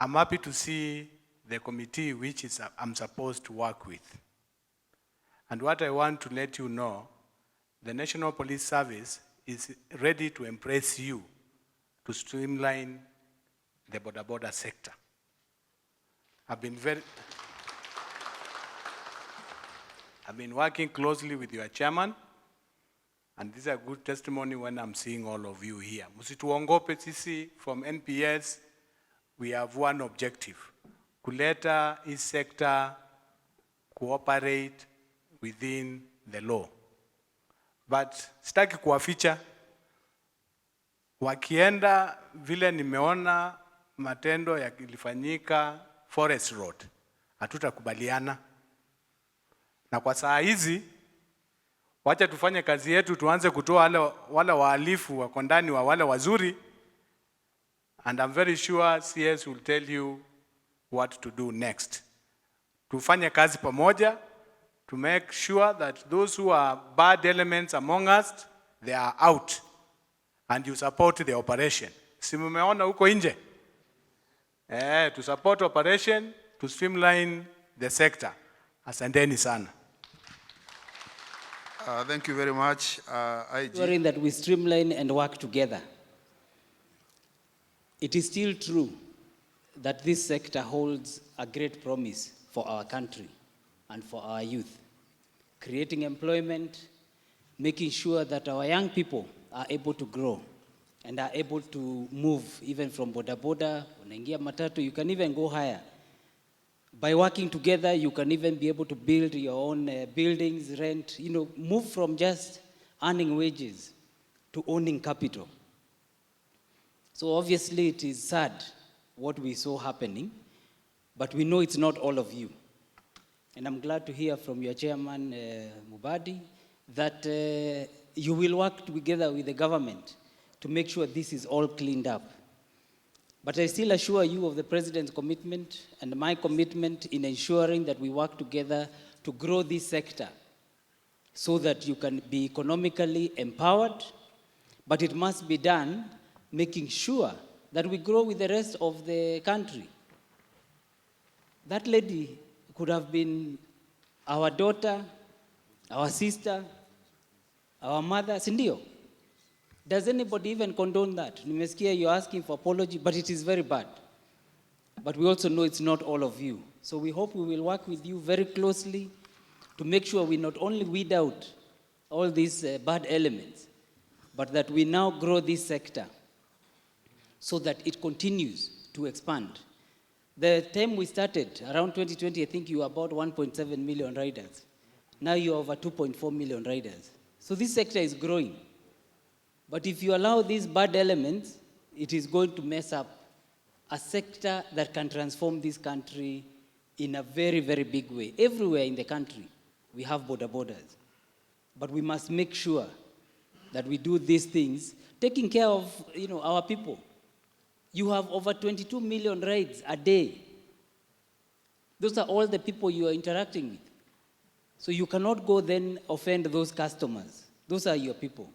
I'm happy to see the committee which I'm supposed to work with. And what I want to let you know, the National Police Service is ready to embrace you to streamline the Boda sector. I've been working closely with your chairman, and this is a good testimony when I'm seeing all of you here. Musituongope sisi from NPS, we have one objective: kuleta this sector cooperate within the law. But sitaki kuwaficha, wakienda vile nimeona matendo yakilifanyika Forest Road, hatutakubaliana. Na kwa saa hizi, wacha tufanye kazi yetu, tuanze kutoa wale wahalifu wako ndani wa wale wazuri, and I'm very sure CS will tell you what to do next. Tufanye kazi pamoja to make sure that those who are bad elements among us, they are out, and you support the operation. Si mumeona huko nje? To support operation, to streamline the sector. Asanteni sana. Thank you very much, IG. Ensuring that we streamline and work together. It is still true that this sector holds a great promise for our country and for our youth. Creating employment, making sure that our young people are able to grow and are able to move even from boda, unaingia matatu, you can even go higher. By working together, you can even be able to build your own buildings, rent, move from just earning wages to owning capital. So obviously it is sad what we saw happening, but we know it's not all of you. And I'm glad to hear from your chairman, Mubadi, that you will work together with the government to make sure this is all cleaned up. But I still assure you of the President's commitment and my commitment in ensuring that we work together to grow this sector so that you can be economically empowered, but it must be done making sure that we grow with the rest of the country. That lady could have been our daughter, our sister, our mother, sindio? Does anybody even condone that? Nimesikia you're asking for apology, but it is very bad. But we also know it's not all of you. So we hope we will work with you very closely to make sure we not only weed out all these bad elements, but that we now grow this sector so that it continues to expand. The time we started, around 2020, I think you were about 1.7 million riders. Now you're over 2.4 million riders. So this sector is growing. But if you allow these bad elements, it is going to mess up a sector that can transform this country in a very, very big way. Everywhere in the country, we have borders. But we must make sure that we do these things, taking care of our people. You have over 22 million rides a day. Those are all the people you are interacting with. So you cannot go then offend those customers. Those are your people.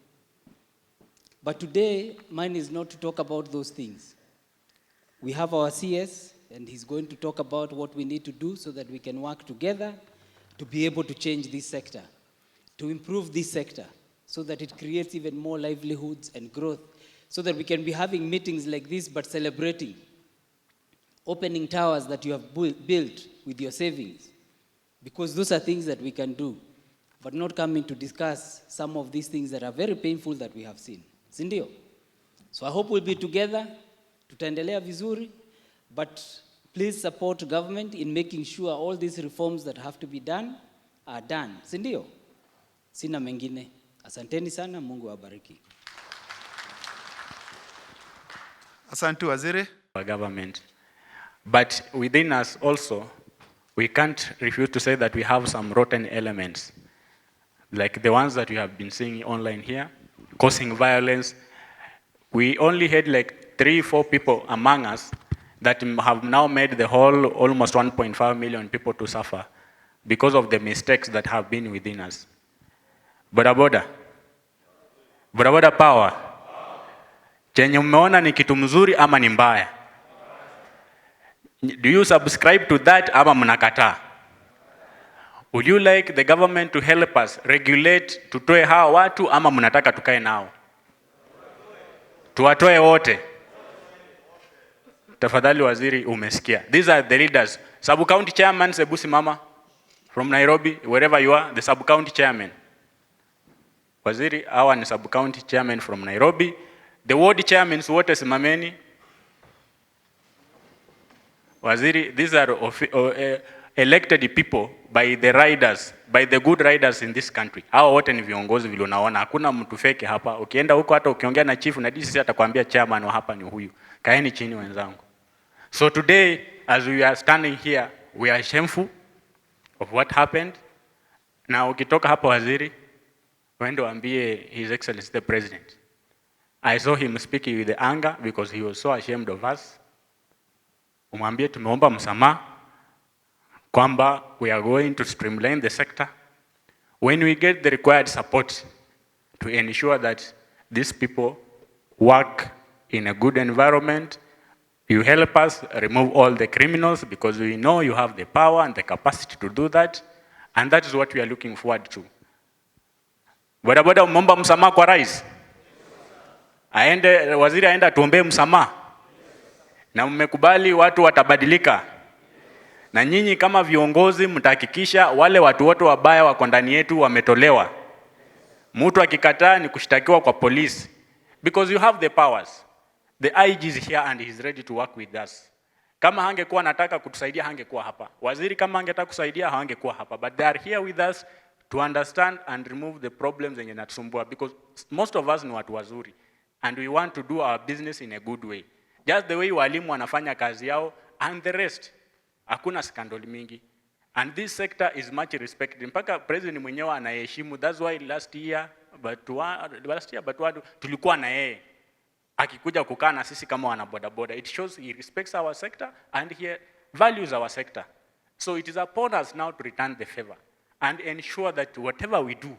But today, mine is not to talk about those things. We have our CS, and he's going to talk about what we need to do so that we can work together to be able to change this sector, to improve this sector, so that it creates even more livelihoods and growth, so that we can be having meetings like this, but celebrating, opening towers that you have built with your savings, because those are things that we can do, but not coming to discuss some of these things that are very painful that we have seen. Sindio? So I hope we'll be together, tutaendelea vizuri, but please support government in making sure all these reforms that have to be done are done. Sindio? Sina mengine. Asanteni sana, Mungu awabariki. Asante Waziri. Our government. But within us also, we can't refuse to say that we have some rotten elements, like the ones that you have been seeing online here, causing violence. We only had like 3-4 people among us that have now made the whole almost 1.5 million people to suffer because of the mistakes that have been within us. Boda power. Chenye umeona ni kitu mzuri ama ni mbaya? Do you subscribe to that ama mnakataa? Would you like the government to help us regulate, tutoe hawa watu ama mnataka tukae nao? Tuwatoe wote. Tafadhali waziri, umesikia. These are the leaders. Sub-county chairman Sebu simama from Nairobi, wherever you are, the sub-county chairman. Waziri, hawa ni sub-county chairman from Nairobi. The ward chairmen wote simameni. Waziri, these are elected people by the riders, by the good riders in this country. Hawa wote ni viongozi vile unaona. Hakuna mtu fake hapa. Ukienda huko hata ukiongea na chief na DC atakwambia chairman wa hapa ni huyu. Kaeni chini wenzangu. So today, as we are standing here, we are shameful of what happened. Na ukitoka hapa waziri, wende waambie His Excellency the President. I saw him speaking with anger because he was so ashamed of us. Umwambie tumeomba msamaha kwamba we are going to streamline the sector. When we get the required support to ensure that these people work in a good environment, you help us remove all the criminals because we know you have the power and the capacity to do that, and that is what we are looking forward to. Boda umeomba msamaha kwa rais? Waziri aenda tuombe msamaha? Na mmekubali watu watabadilika? Na nyinyi kama viongozi mtahakikisha wale watu wote wabaya wako ndani yetu wametolewa? Mtu akikataa ni kushtakiwa kwa polisi, because you have the powers. The IG is here and he is ready to work with us. Kama hangekuwa anataka kutusaidia hangekuwa hapa. Waziri kama angetaka kusaidia hangekuwa hapa. But they are here with us to understand and remove the problems zenye natusumbua, because most of us ni watu wazuri and we want to do our business in a good way. Just the way walimu wanafanya kazi yao and the rest. Hakuna scandal mingi. And this sector is much respected. Mpaka president mwenyewe anaheshimu. That's why last year tulikuwa na yeye akikuja kukaa na sisi kama wana boda boda. It shows he respects our sector and he values our sector. So it is upon us now to return the favor and ensure that whatever we do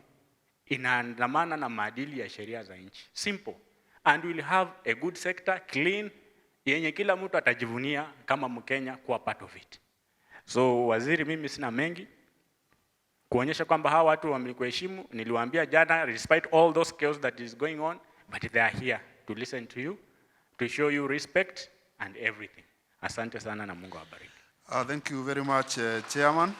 inaandamana na maadili ya sheria za nchi. Simple. And we'll have a good sector, clean, yenye kila mtu atajivunia kama Mkenya kuwa part of it. So waziri, mimi sina mengi kuonyesha kwamba hawa watu wamekuheshimu. Niliwaambia jana, despite all those chaos that is going on, but they are here to listen to you, to show you respect and everything. Asante sana na Mungu awabariki. Thank you very much, Chairman.